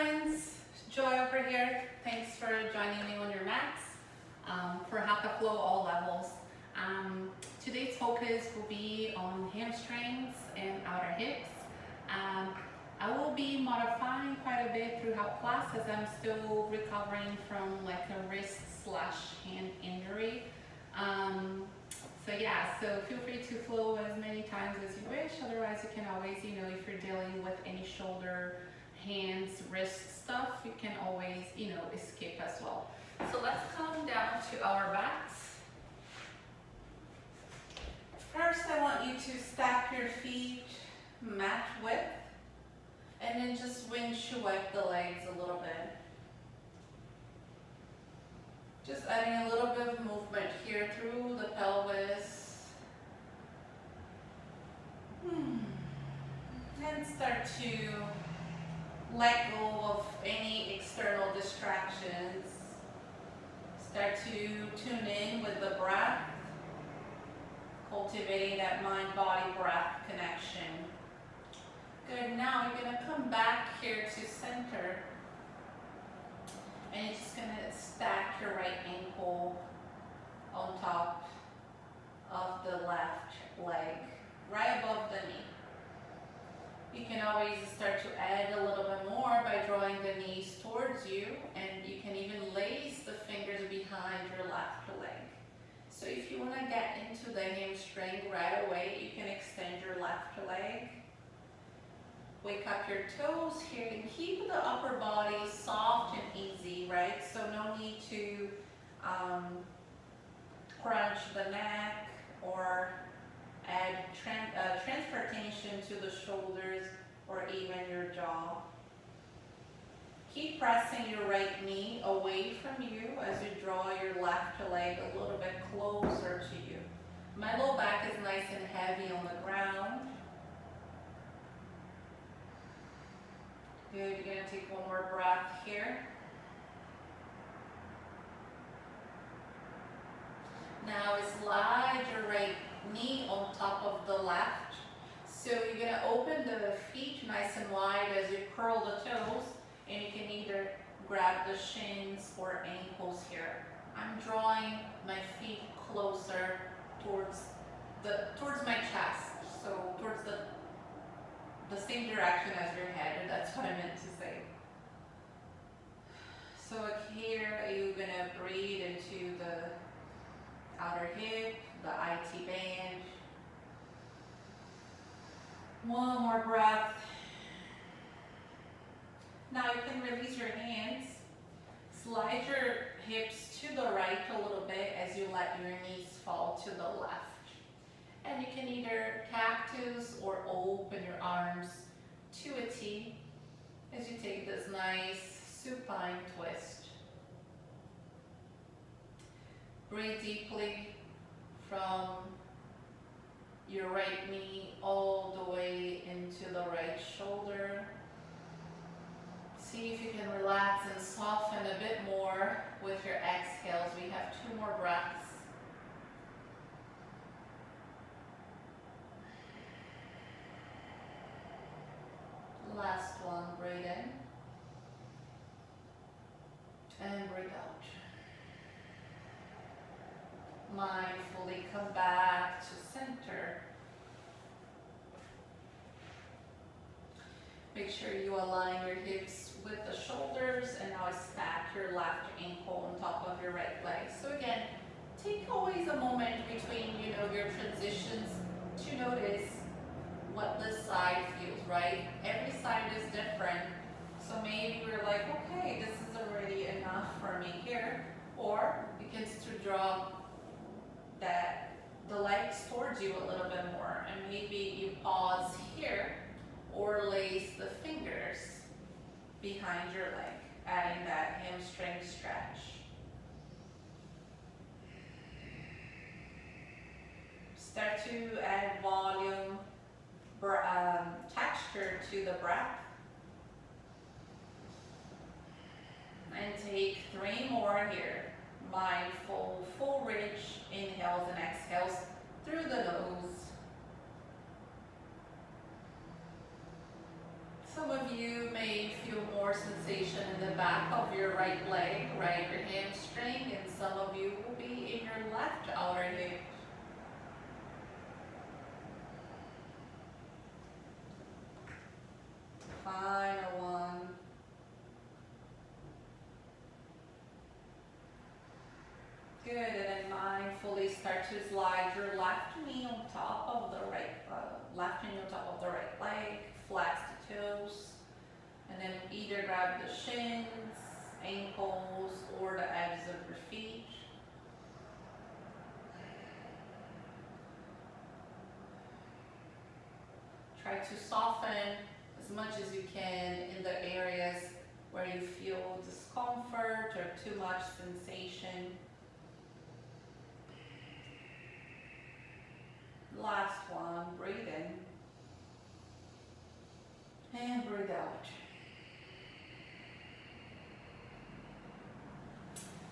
friends, Joy over here. Thanks for joining me on your mats for Hatha flow all levels. Today's focus will be on hamstrings and outer hips. I will be modifying quite a bit throughout class as I'm still recovering from like a wrist/hand injury. So feel free to flow as many times as you wish. Otherwise, you can always, if you're dealing with any shoulder, hands, wrist stuff, you can always, skip as well. So let's come down to our backs. First, I want you to stack your feet mat width, and then just windshield wipe the legs a little bit. Just adding a little bit of movement here through the pelvis. And start to let go of any external distractions. Start to tune in with the breath, cultivating that mind-body breath connection. Good, now you're gonna come back here to center. And you're just gonna stack your right ankle on top of the left leg, right above the knee. You can always start to add a little bit more by drawing the knees towards you, and you can even lace the fingers behind your left leg. So if you want to get into the hamstring right away, you can extend your left leg. Wake up your toes here and keep the upper body soft and easy, right? So no need to crunch the neck or add transfer tension to the shoulders or even your jaw. Keep pressing your right knee away from you as you draw your left leg a little bit closer to you. My low back is nice and heavy on the ground. Good, you're gonna take one more breath here. Now slide your right knee on top of the left. So you're gonna open the feet nice and wide as you curl the toes, and you can either grab the shins or ankles here. I'm drawing my feet closer towards my chest, so towards the same direction as your head, and that's what I meant to say. So here you're gonna breathe into the outer hip, the IT band. One more breath. Now you can release your hands. Slide your hips to the right a little bit as you let your knees fall to the left. And you can either cactus or open your arms to a T as you take this nice supine twist. Breathe deeply from your right knee all the way into the right shoulder. See if you can relax and soften a bit more with your exhales. We have 2 more breaths. Last one, breathe in and breathe out. Mindfully come back to center. Make sure you align your hips with the shoulders, and now stack your left ankle on top of your right leg. So again, take always a moment between your transitions to notice what this side feels, right? Every side is different. So maybe we're like, okay, this is already enough for me here. Or begins to draw the legs towards you a little bit more. And maybe you pause here or lace the fingers behind your leg, adding that hamstring stretch. Start to add volume, texture to the breath. And take 3 more here. Mindful, full rich inhales and exhales through the nose. Some of you may feel more sensation in the back of your right leg, right your hamstring, and some of you will be in your left outer hip. Final one. Good, and then mindfully start to slide your left knee on top of the right, left knee on top of the right leg, flex the toes, and then either grab the shins, ankles, or the edges of your feet. Try to soften as much as you can in the areas where you feel discomfort or too much sensation. Last one, breathe in and breathe out.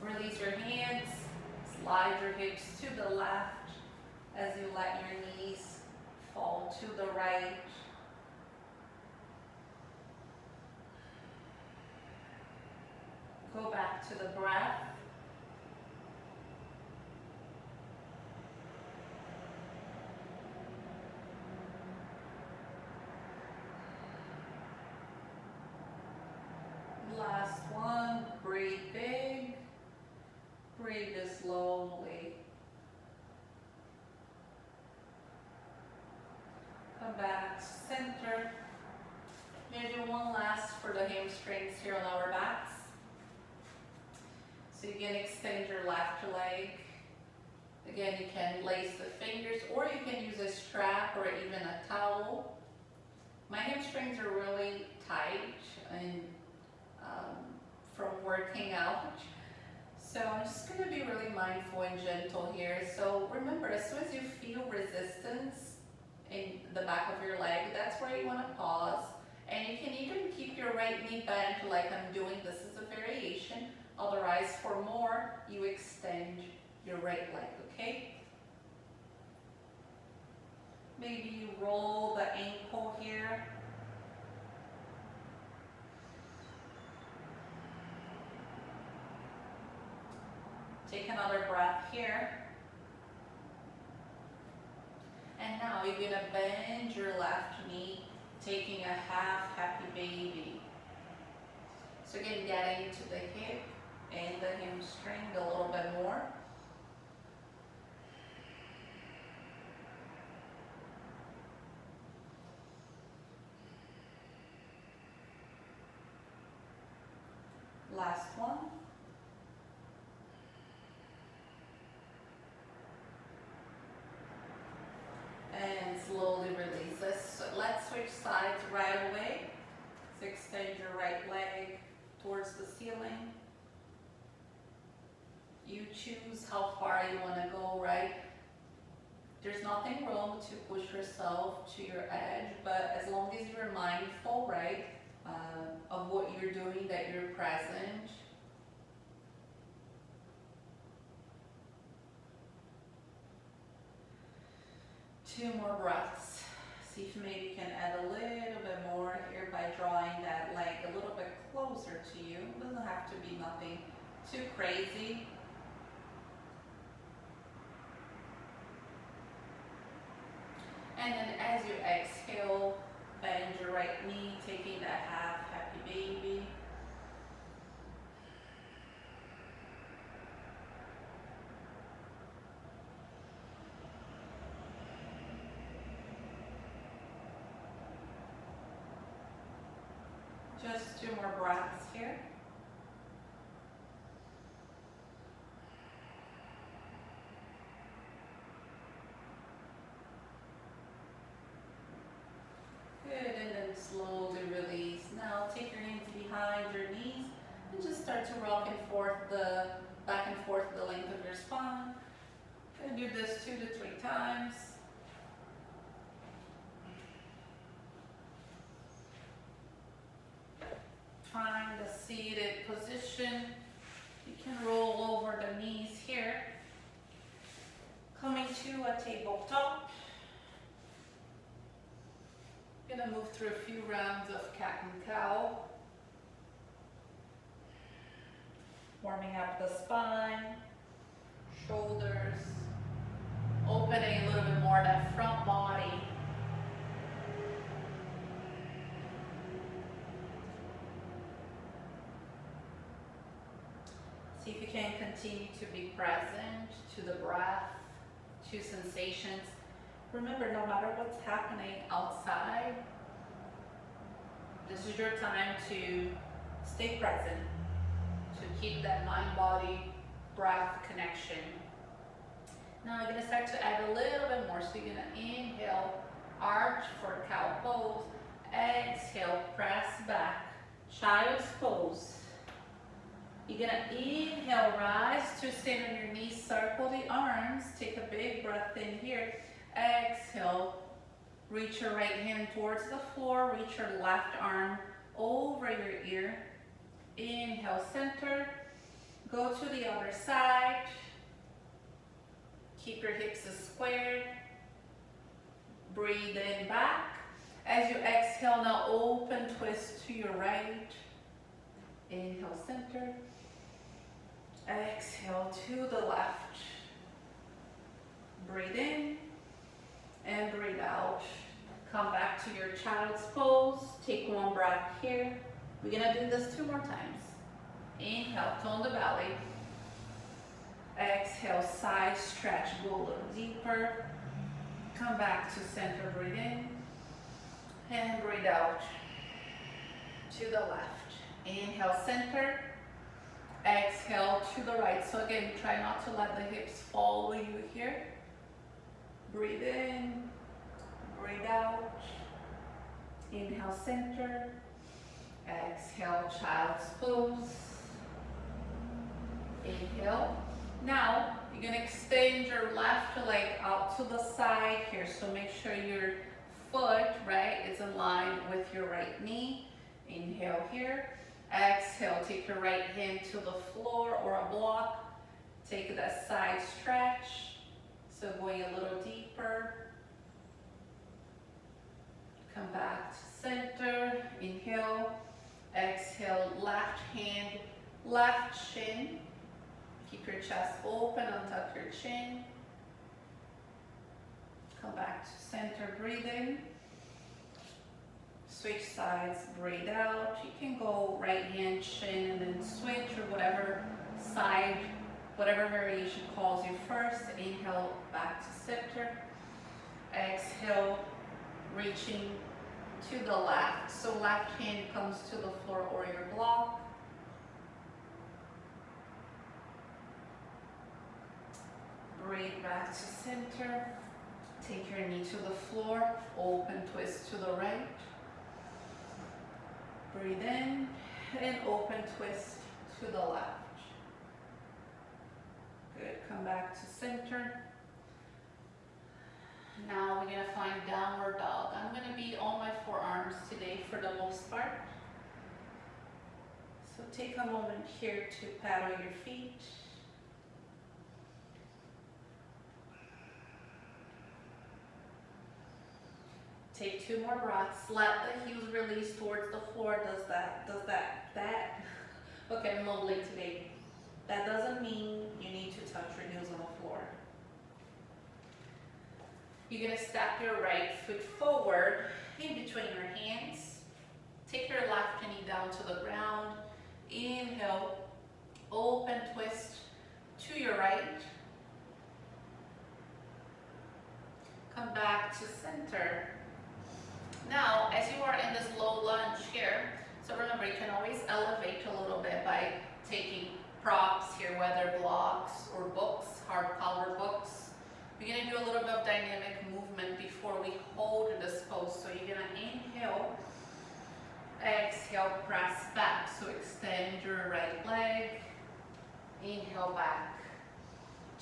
Release your hands, slide your hips to the left as you let your knees fall to the right. Go back to the breath. Last one, breathe big, breathe slowly. Come back to center. Maybe one last for the hamstrings here on our backs. So you can extend your left leg. Again, you can lace the fingers, or you can use a strap or even a towel. My hamstrings are really tight and from working out. So I'm just going to be really mindful and gentle here. So remember, as soon as you feel resistance in the back of your leg, that's where you want to pause. And you can even keep your right knee bent like I'm doing. This is a variation. Otherwise, for more, you extend your right leg, okay? Maybe you roll the ankle here. Take another breath here. And now you're going to bend your left knee, taking a half happy baby. So again, getting into the hip and the hamstring a little bit more. Last one. And slowly release this. So let's switch sides right away. So extend your right leg towards the ceiling. You choose how far you want to go, right? There's nothing wrong to push yourself to your edge, but as long as you're mindful, right, of what you're doing, that you're present. Two more breaths. See if maybe you can add a little bit more here by drawing that leg a little bit closer to you. It doesn't have to be nothing too crazy. And then as you exhale, bend your right knee, taking that half happy baby. Just two more breaths here. Good, and then slowly release. Now take your hands behind your knees and just start to rock and forth back and forth the length of your spine. And do this 2 to 3 times. Find the seated position. You can roll over the knees here. Coming to a tabletop. Gonna move through a few rounds of cat and cow. Warming up the spine, shoulders, opening a little bit more that front body. See if you can continue to be present to the breath, to sensations. Remember, no matter what's happening outside, this is your time to stay present, to keep that mind-body breath connection. Now you're gonna start to add a little bit more. So you're gonna inhale, arch for cow pose. Exhale, press back, child's pose. You're gonna inhale, rise to stand on your knees, circle the arms. Take a big breath in here. Exhale, reach your right hand towards the floor, reach your left arm over your ear. Inhale, center, go to the other side. Keep your hips squared. Breathe in back. As you exhale, now open twist to your right. Inhale, center. Exhale to the left. Breathe in and breathe out. Come back to your child's pose. Take one breath here. We're gonna do this 2 more times. Inhale, tone the belly. Exhale, side stretch, go a little deeper. Come back to center, breathe in. And breathe out to the left. Inhale, center. Exhale to the right. So again, try not to let the hips follow you here. Breathe in, breathe out. Inhale, center. Exhale, child's pose. Inhale. Now, you're gonna extend your left leg out to the side here. So make sure your foot, right, is aligned with your right knee. Inhale here. Exhale, take your right hand to the floor or a block. Take that side stretch. So going a little deeper. Come back to center. Inhale. Exhale, left hand, left shin. Keep your chest open, untuck your chin. Come back to center, breathe in. Switch sides, breathe out. You can go right hand, shin, and then switch, or whatever side, whatever variation calls you first. Inhale, back to center. Exhale, reaching to the left. So left hand comes to the floor or your block. Breathe back to center. Take your knee to the floor. Open twist to the right. Breathe in and open twist to the left. Good. Come back to center. Now we're going to find downward dog. I'm going to be on my forearms today for the most part. So take a moment here to paddle your feet. Take 2 more breaths. Let the heels release towards the floor. Does that? Okay, I'm mumbling today. That doesn't mean you need to touch your heels on the floor. You're gonna step your right foot forward in between your hands. Take your left knee down to the ground. Inhale, open twist to your right. Come back to center. Now, as you are in this low lunge here, so remember, you can always elevate a little bit by taking props here, whether blocks or books, hardcover books. We're gonna do a little bit of dynamic movement before we hold this pose. So you're gonna inhale, exhale, press back. So extend your right leg, inhale back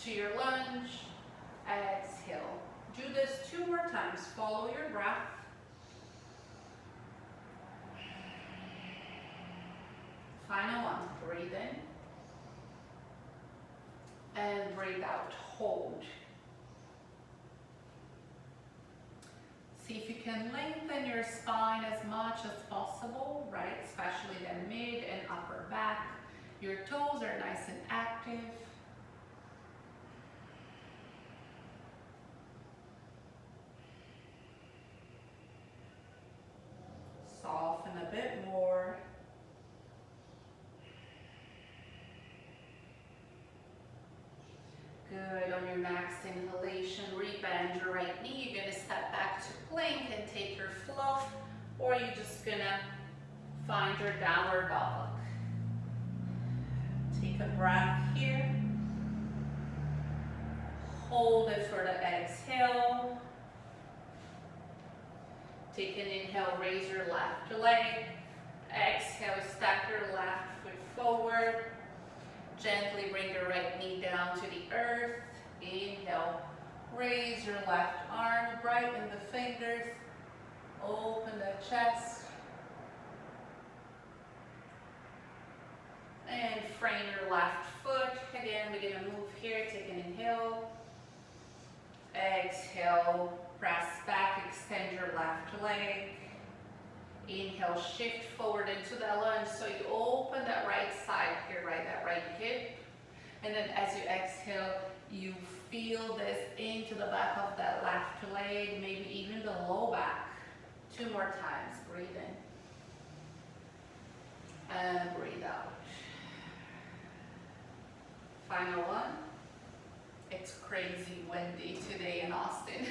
to your lunge, exhale. Do this 2 more times, follow your breath. Final one, breathe in and breathe out, hold. See if you can lengthen your spine as much as possible, right? Especially the mid and upper back. Your toes are nice and active. Soften a bit more. Good. On your next inhalation, rebend your right knee. You're going to step back to plank and take your flow, or you're just going to find your downward dog. Take a breath here. Hold it for the exhale. Take an inhale, raise your left leg. Exhale, step your left foot forward. Gently bring your right knee down to the earth. Inhale, raise your left arm, brighten the fingers, open the chest. And frame your left foot. Again, we're gonna move here, take an inhale. Exhale, press back, extend your left leg. Inhale, shift forward into the lunge. So you open that right side here, right? That right hip. And then as you exhale, you feel this into the back of that left leg, maybe even the low back. 2 more times. Breathe in. And breathe out. Final one. It's crazy windy today in Austin.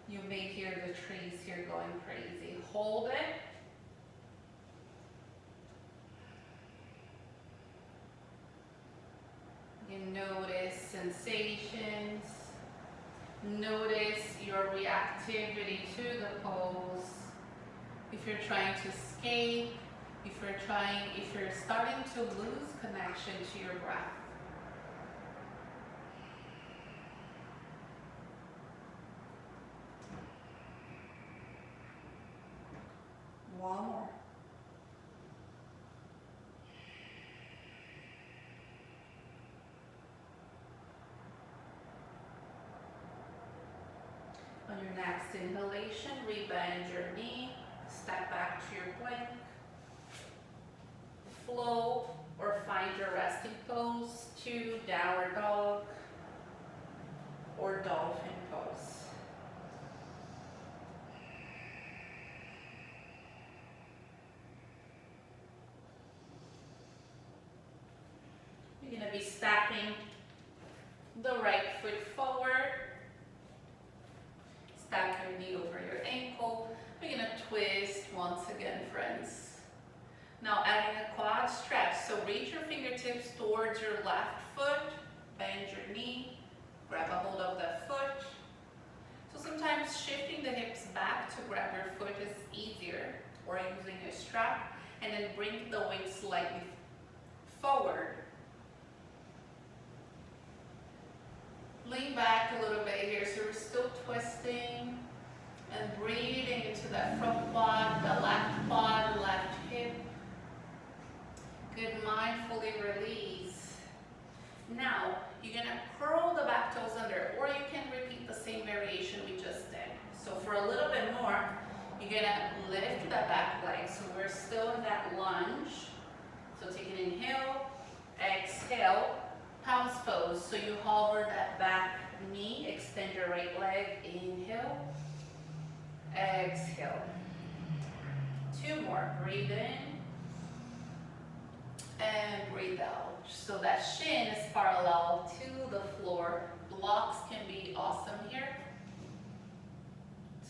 You may hear the trees here going crazy. Hold it. You notice sensations. Notice your reactivity to the pose. If you're trying to escape, if you're starting to lose connection to your breath. One more. On your next inhalation, rebend your knee, step back to your plank, flow or find your resting pose to downward dog or dolphin pose. You're going to be stepping the right foot forward. Step your knee over your ankle. We're going to twist once again, friends. Now adding a quad stretch. So reach your fingertips towards your left foot. Bend your knee. Grab a hold of that foot. So sometimes shifting the hips back to grab your foot is easier, or using a strap. And then bring the weight slightly forward. Lean back a little bit here, so we're still twisting and breathing into that front quad, the left hip. Good, mindfully release. Now, you're gonna curl the back toes under, or you can repeat the same variation we just did. So for a little bit more, you're gonna lift that back leg. So we're still in that lunge. So take an inhale, exhale. Pounce pose, so you hover that back knee, extend your right leg, inhale, exhale. 2 more, breathe in, and breathe out. So that shin is parallel to the floor. Blocks can be awesome here.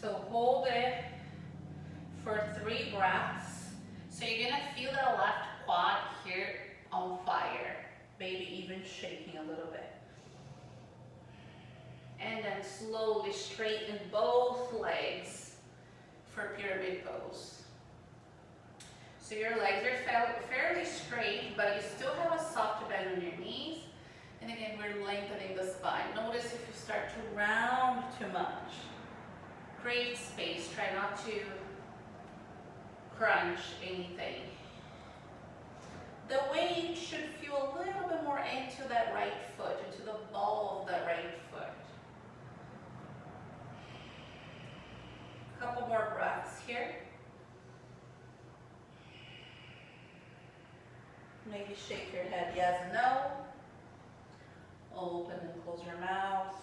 So hold it for 3 breaths. So you're gonna feel that left quad here on fire. Maybe even shaking a little bit. And then slowly straighten both legs for pyramid pose. So your legs are fairly straight, but you still have a soft bend on your knees. And again, we're lengthening the spine. Notice if you start to round too much. Create space. Try not to crunch anything. The weight should feel a little bit more into that right foot, into the ball of that right foot. Couple Maybe shake your head yes and no. Open and close your mouth.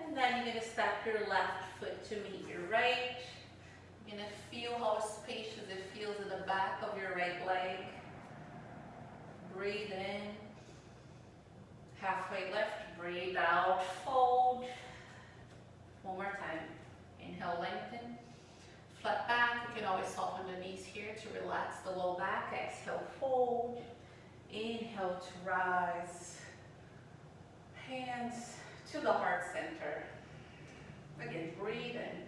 And then you're going to step your left foot to meet your right. You're going to feel how spacious it feels in the back of your right leg. Breathe in. Halfway lift, breathe out, fold. One more time. Inhale, lengthen. Flat back. You can always soften the knees here to relax the low back. Exhale, fold. Inhale to rise. Hands to the heart center. Again, breathe in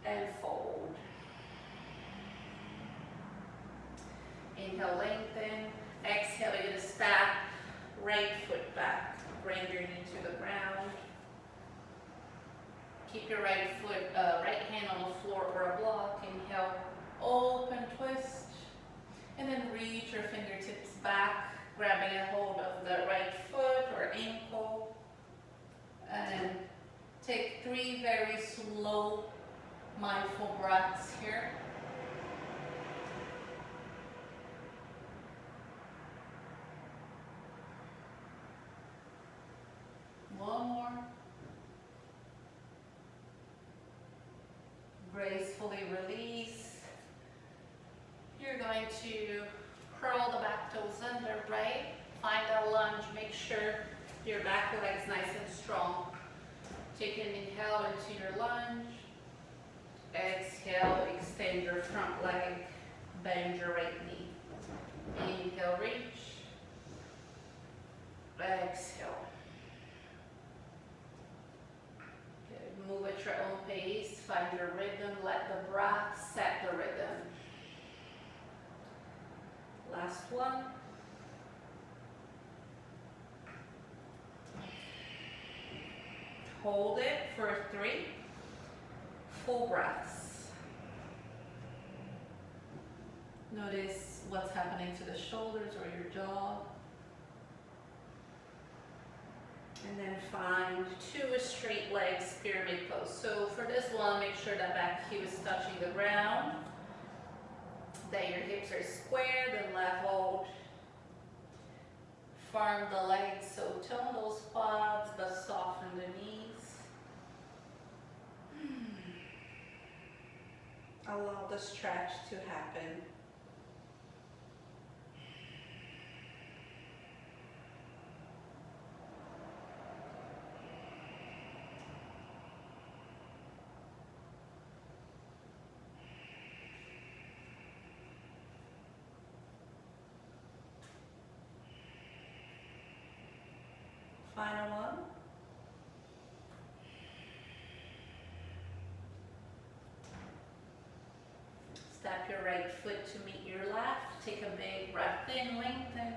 and fold. Inhale, lengthen. Exhale, you're going to step right foot back. Bring your knee to the ground. Keep your right hand on the floor or a block. Inhale, open, twist. And then reach your fingertips back, grabbing a hold of the right foot or ankle. And take 3 very slow, mindful breaths here. One more. Gracefully release. You're going to curl the back toes under, right? Find a lunge. Make sure your back leg is nice and strong. Take an inhale into your lunge. Exhale, extend your front leg. Bend your right knee. Inhale, reach. Exhale. Good. Move at your own pace. Find your rhythm. Let the breath set the rhythm. Last one. Hold it for 3 full breaths. Notice what's happening to the shoulders or your jaw. And then find 2 straight legs pyramid pose. So for this one, make sure that back heel is touching the ground, that your hips are squared and leveled. Firm the legs, so tone those quads, but soften the knees. Allow the stretch to happen. Final one. Step your right foot to meet your left. Take a big breath in, lengthen.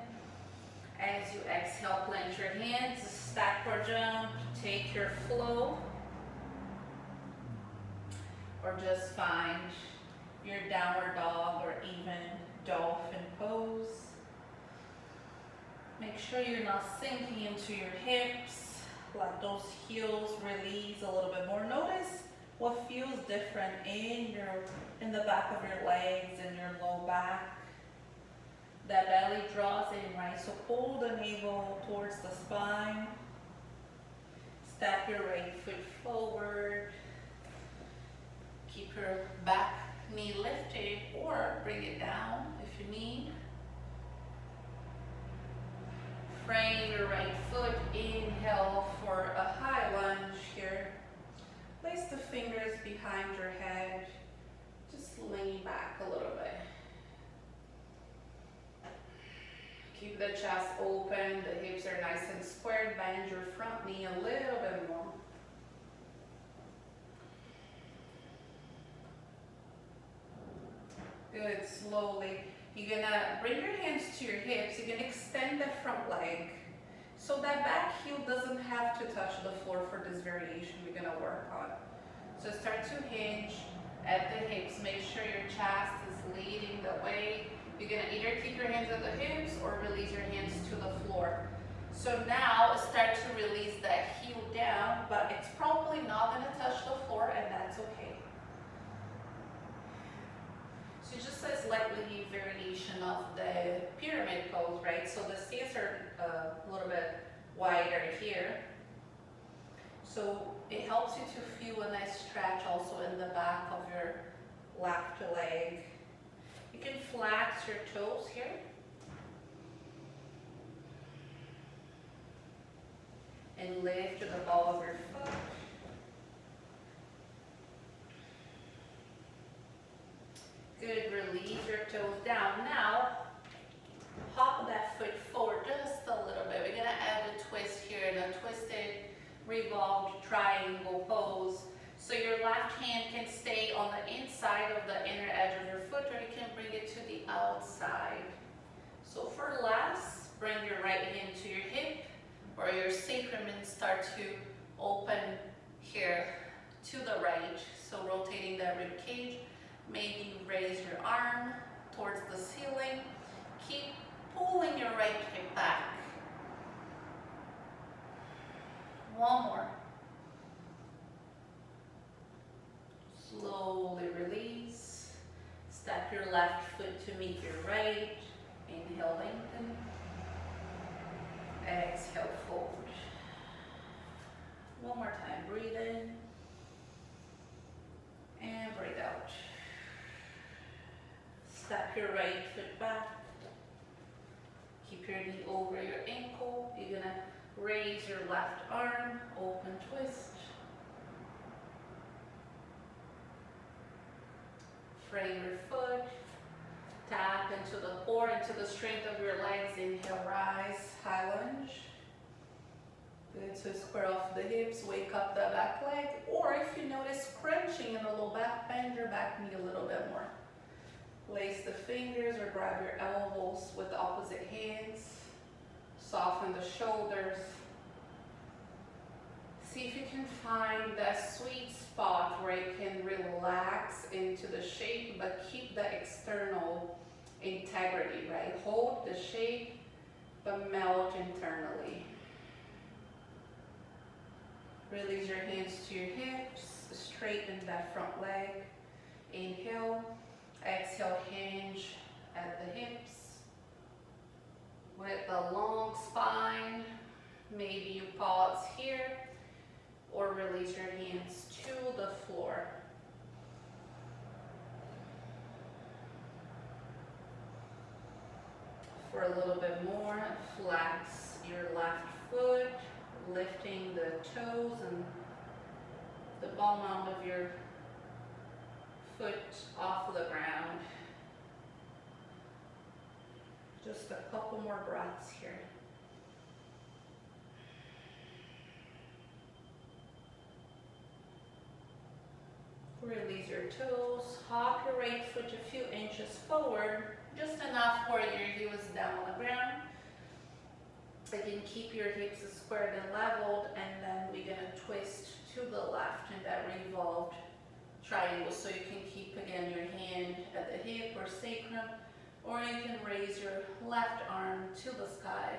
As you exhale, plant your hands, stack or jump, take your flow. Or just find your downward dog or even dolphin pose. Make sure you're not sinking into your hips. Let those heels release a little bit more. Notice what feels different in the back of your legs and your low back. That belly draws in, right? So pull the navel towards the spine. Step your right foot forward. Keep your back knee lifted or bring it down if you need. Frame your right foot. Inhale for a high lunge here. Place the fingers behind your head. Just lean back a little bit. Keep the chest open. The hips are nice and squared. Bend your front knee a little bit more. Good. Slowly. You're gonna bring your hands to your hips. You're gonna extend the front leg so that back heel doesn't have to touch the floor for this variation we're gonna work on. So start to hinge at the hips. Make sure your chest is leading the way. You're gonna either keep your hands at the hips or release your hands to the floor. So now start to release that heel down, but it's probably not going to touch the floor, and that's okay. So just a slightly variation of the pyramid pose, right? So the stairs are a little bit wider here. So it helps you to feel a nice stretch also in the back of your left leg. You can flex your toes here. And lift to the ball of your foot. Good, release your toes down. Now, hop that foot forward just a little bit. We're gonna add a twist here in a twisted, revolved triangle pose. So your left hand can stay on the inside of the inner edge of your foot, or you can bring it to the outside. So for last, bring your right hand to your hip or your sacrum and start to open here to the right. So rotating that rib cage. Maybe raise your arm towards the ceiling. Keep pulling your right hip back. One more. Slowly release. Step your left foot to meet your right. Inhale, lengthen. Exhale, fold. One more time. Breathe in. And breathe out. Step your right foot back. Keep your knee over your ankle. You're gonna raise your left arm, open twist. Frame your foot. Tap into the core, into the strength of your legs. Inhale, rise, high lunge. Good, so square off the hips, wake up the back leg. Or if you notice crunching in the low back, bend your back knee a little bit more. Place the fingers or grab your elbows with the opposite hands. Soften the shoulders. See if you can find that sweet spot where you can relax into the shape but keep the external integrity, right? Hold the shape but melt internally. Release your hands to your hips, straighten that front leg. Inhale, exhale, hinge at the hips. With a long spine, maybe you pause here or release your hands to the floor. For a little bit more, flex your left foot, lifting the toes and the ball mound of your foot off the ground. Just a couple more breaths here. Release your toes, hop your right foot a few inches forward, just enough for your heels down on the ground. Again, keep your hips squared and leveled, and then we're gonna twist to the left in that revolved triangle. So you can keep again your hand at the hip or sacrum, or you can raise your left arm to the sky.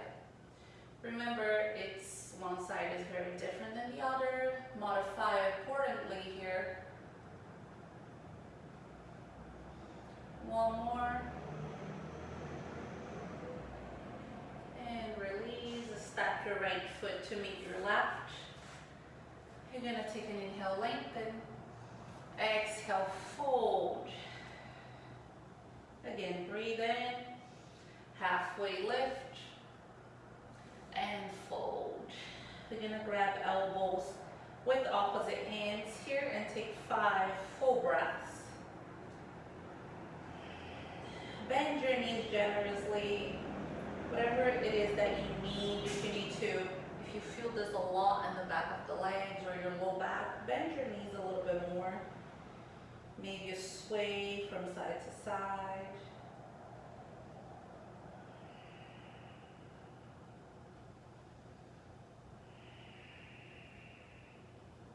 Remember, it's one side is very different than the other. Modify accordingly here. One more. And release. Step your right foot to meet your left. You're gonna take an inhale, lengthen. Exhale, fold. Again, breathe in. Halfway lift. And fold. We're gonna grab elbows with opposite hands here and take 5 full breaths. Bend your knees generously. Whatever it is that you need, if you need to, if you feel there's a lot in the back of the legs or your low back, bend your knees a little bit more. Maybe you sway from side to side.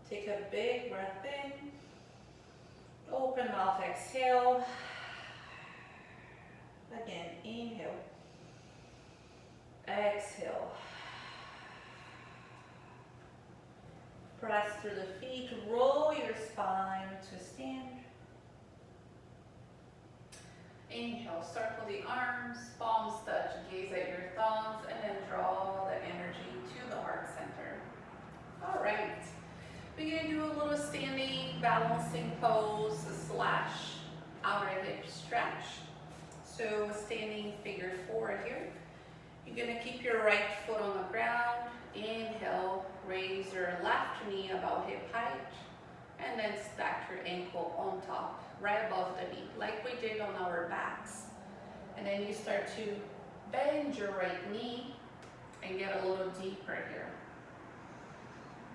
Take a big breath in. Open mouth, exhale. Again, inhale. Exhale. Press through the feet, roll your spine to stand. Inhale, circle the arms, palms touch, gaze at your thumbs, and then draw the energy to the heart center. All right, we're gonna do a little standing balancing pose / outer hip stretch. So standing figure 4 here. You're gonna keep your right foot on the ground. Inhale, raise your left knee about hip height, and then stack your ankle on top, right above the knee, like we did on our backs. And then you start to bend your right knee and get a little deeper here.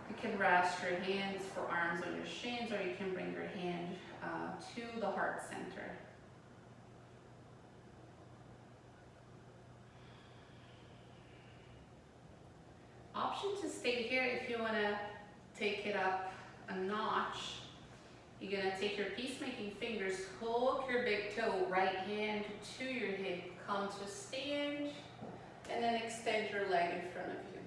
You can rest your hands for arms on your shins, or you can bring your hand to the heart center. Option to stay here if you want to take it up a notch. You're going to take your peacemaking fingers, hook your big toe, right hand to your hip, come to stand, and then extend your leg in front of you.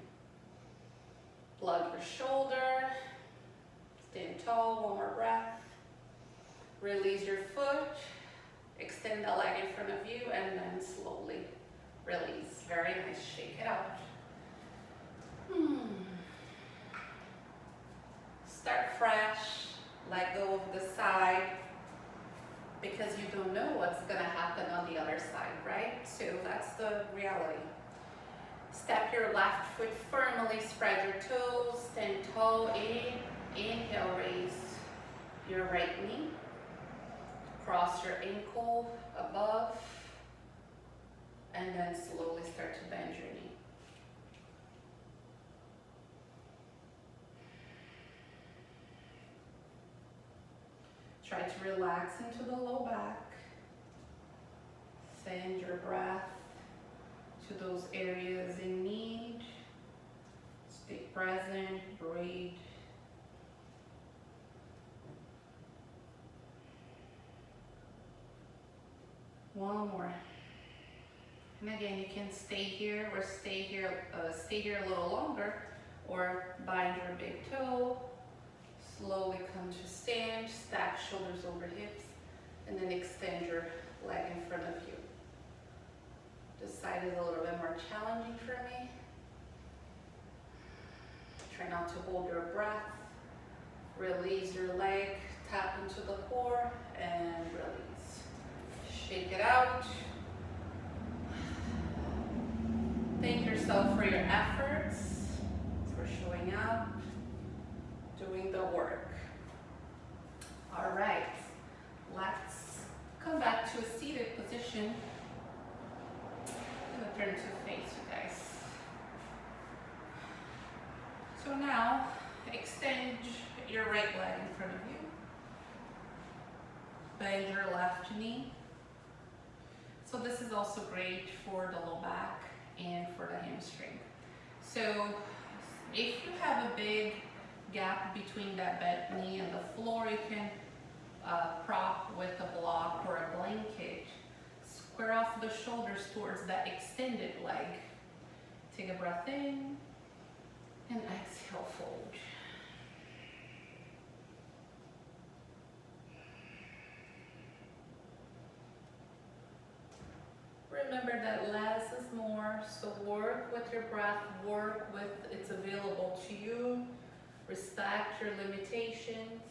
Plug your shoulder, stand tall, one more breath. Release your foot, extend the leg in front of you, and then slowly release. Very nice, shake it out. Start fresh, let go of the side, because you don't know what's gonna happen on the other side, right? So that's the reality. Step your left foot firmly, spread your toes, stand tall, inhale, raise your right knee, cross your ankle above, and then slowly start to bend your knee. Try to relax into the low back. Send your breath to those areas in need. Stay present, breathe. One more. And again, you can stay here or stay here a little longer, or bind your big toe. Slowly come to stand, stack shoulders over hips, and then extend your leg in front of you. This side is a little bit more challenging for me. Try not to hold your breath. Release your leg, tap into the core, and release. Shake it out. Thank yourself for your efforts, for showing up, doing the work. All right, let's come back to a seated position. I'm gonna turn to face you guys. So now, extend your right leg in front of you. Bend your left knee. So this is also great for the low back and for the hamstring. So if you have a big gap between that bent knee and the floor, you can prop with a block or a blanket. Square off the shoulders towards that extended leg. Take a breath in and exhale, fold. Remember that less is more, so work with your breath, work with it's available to you. Respect your limitations.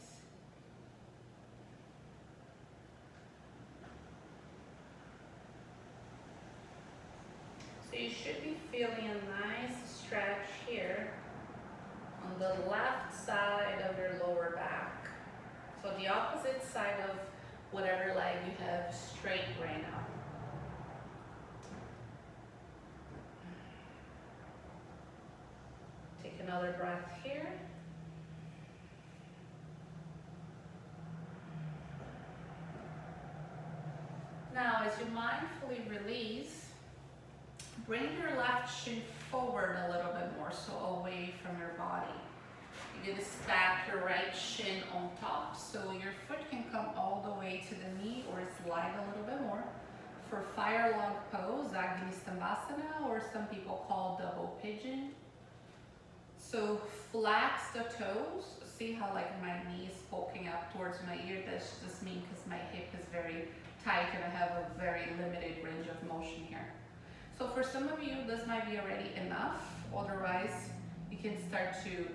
So you should be feeling a nice stretch here on the left side of your lower back. So the opposite side of whatever leg you have straight right now. Take another breath here. Now, as you mindfully release, bring your left shin forward a little bit more, so away from your body. You're going to stack your right shin on top, so your foot can come all the way to the knee or slide a little bit more. For fire lung pose, Agni Stambhasana, or some people call double pigeon. So flex the toes. See how like my knee is poking up towards my ear? That's just mean because my hip is very tight and I have a very limited range of motion here. So for some of you, this might be already enough. Otherwise, you can start to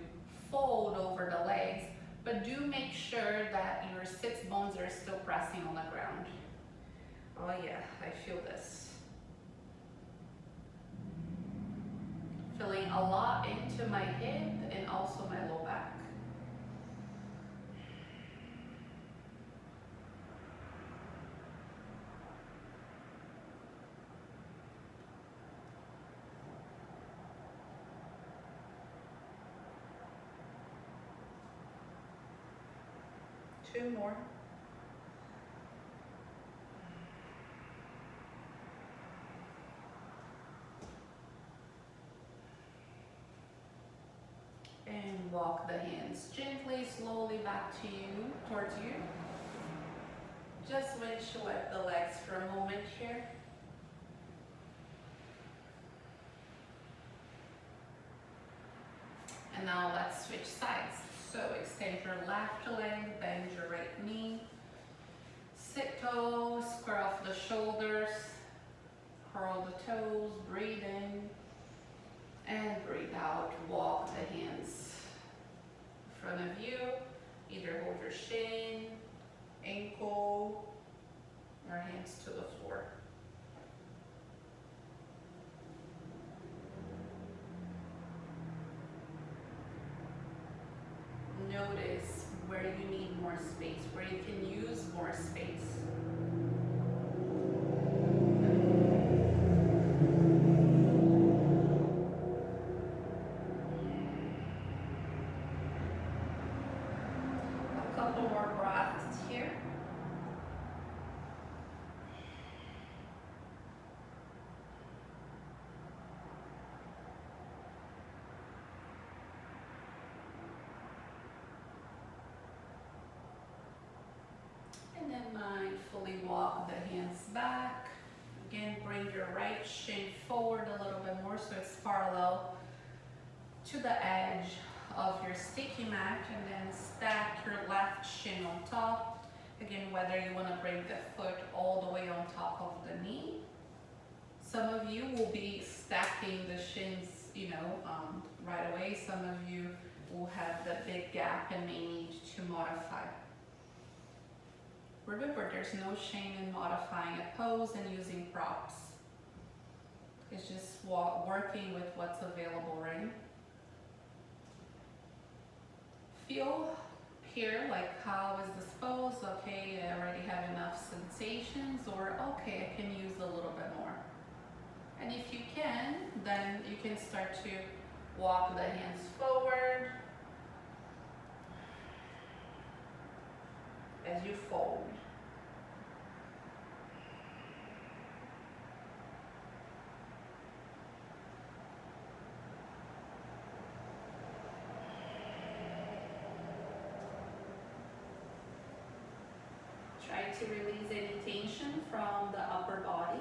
fold over the legs, but do make sure that your sits bones are still pressing on the ground. Oh yeah, I feel this. Feeling a lot into my hip and also my low back. Two more. And walk the hands gently, slowly back to you, towards you. Just windshield the legs for a moment here. And now let's switch sides. So extend your left leg, bend your right knee. Sit tall, square off the shoulders, curl the toes, breathe in. And breathe out, walk the hands in front of you. Either hold your shin, ankle, or hands to the floor. Notice where you need more space, where you can use more space. A couple more breaths here. And then mindfully walk the hands back. Again, bring your right shin forward a little bit more so it's parallel to the edge of your sticky mat, and then stack your left shin on top. Again, whether you want to bring the foot all the way on top of the knee. Some of you will be stacking the shins, right away. Some of you will have the big gap and may need to modify. Remember, there's no shame in modifying a pose and using props. It's just working with what's available, right? Feel here, like how is this pose? Okay, I already have enough sensations, or okay, I can use a little bit more. And if you can, then you can start to walk the hands forward as you fold. Try to release any tension from the upper body.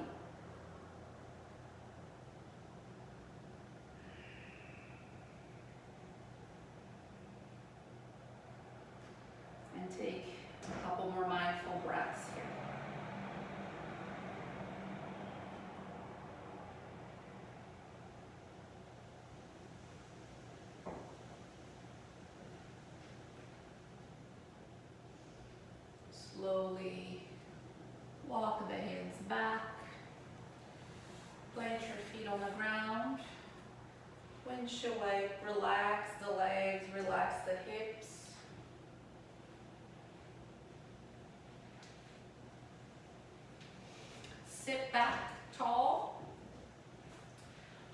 And take a couple more mindful breaths here. Slowly walk the hands back. Plant your feet on the ground. Windshield leg, relax the legs, relax the hips. Sit back tall.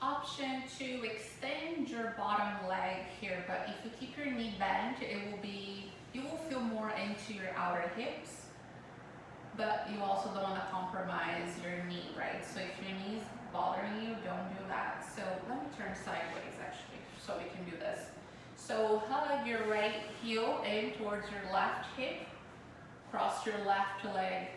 Option to extend your bottom leg here, but if you keep your knee bent, you will feel more into your outer hips, but you also don't want to compromise your knee, right? So if your knee is bothering you, don't do that. So let me turn sideways actually, so we can do this. So hug your right heel in towards your left hip, cross your left leg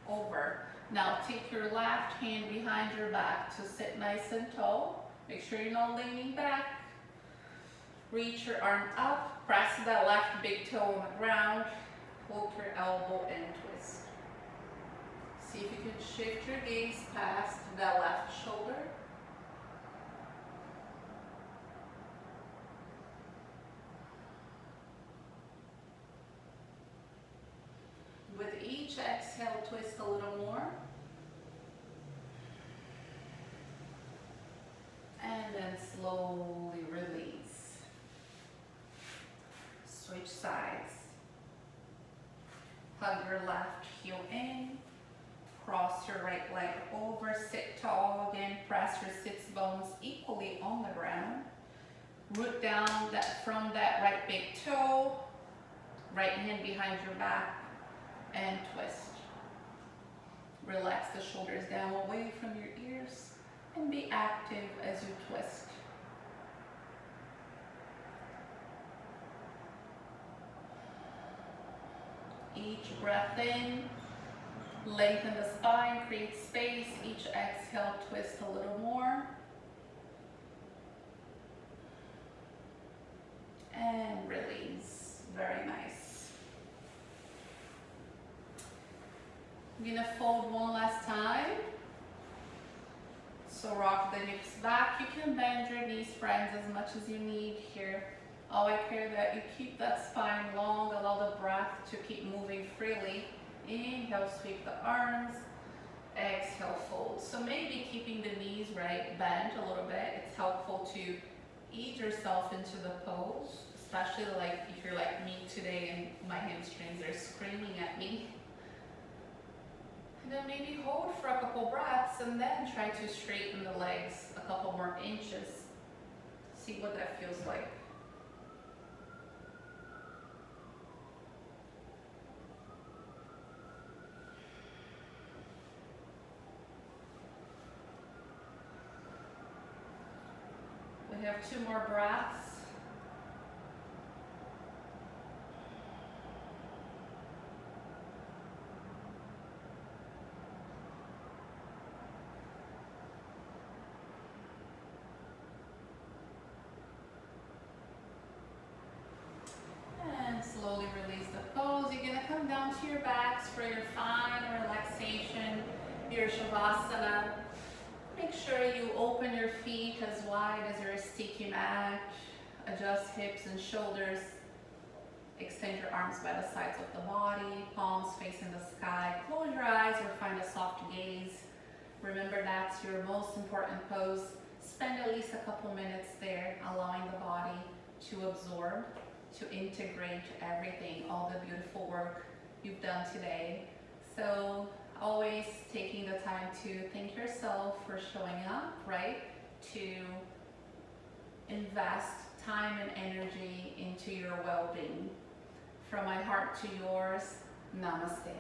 over. Now take your left hand behind your back to sit nice and tall. Make sure you're not leaning back. Reach your arm up, press that left big toe on the ground, hold your elbow and twist. See if you can shift your gaze past that left shoulder. With each exhale, twist a little more. And then slowly release. Switch sides. Hug your left heel in. Cross your right leg over. Sit tall again. Press your sits bones equally on the ground. Root down from that right big toe. Right hand behind your back. And twist. Relax the shoulders down away from your ears and be active as you twist. Each breath in, lengthen the spine, create space. Each exhale, twist a little more. And release. Very nice. I'm gonna fold one last time. So rock the hips back. You can bend your knees, friends, as much as you need here. Always care that you keep that spine long, allow the breath to keep moving freely. Inhale, sweep the arms. Exhale, fold. So maybe keeping the knees bent a little bit. It's helpful to ease yourself into the pose, especially if you're like me today and my hamstrings are screaming at me. And then maybe hold for a couple breaths and then try to straighten the legs a couple more inches. See what that feels like. We have 2 more breaths. Slowly release the pose. You're going to come down to your backs for your final relaxation, your Shavasana. Make sure you open your feet as wide as your sticky mat. Adjust hips and shoulders. Extend your arms by the sides of the body, palms facing the sky. Close your eyes or find a soft gaze. Remember that's your most important pose. Spend at least a couple minutes there, allowing the body to absorb, to integrate everything, all the beautiful work you've done today. So always taking the time to thank yourself for showing up, to invest time and energy into your well-being. From my heart to yours, namaste.